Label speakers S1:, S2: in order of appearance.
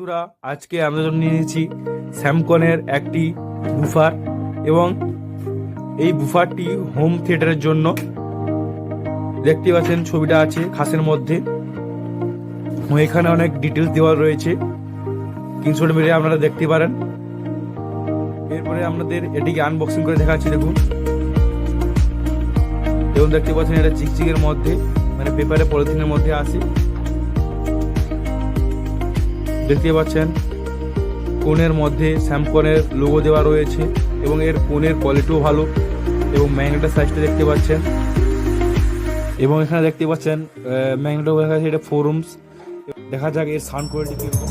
S1: বন্ধুরা, আজকে আমরা জন্য নিয়েছি স্যামকনের একটি বুফার এবং এই বুফারটি হোম থিয়েটারের জন্য। দেখতে পাচ্ছেন ছবিটা আছে খাসের মধ্যে, এখানে অনেক ডিটেলস দেওয়া রয়েছে, স্ক্রিনশট মেরে আপনারা দেখতে পারেন। এরপরে আপনাদের এটিকে আনবক্সিং করে দেখাচ্ছি। দেখুন দেখতে পাচ্ছেন এটা চিকচিকের মধ্যে, মানে পেপারে পলিথিনের মধ্যে আসে। দেখতে পাচ্ছেন কোণের মধ্যে স্যামকনের লোগো দেওয়া রয়েছে এবং এর কোণের কোয়ালিটিও ভালো এবং ম্যাগনেটের সাইজটা দেখতে পাচ্ছেন। এবং এখানে দেখতে পাচ্ছেন ম্যাগনেটও দেখা যাচ্ছে, এটা 4 ohms। দেখা যাক এর সাউন্ড কোয়ালিটি কিরকম।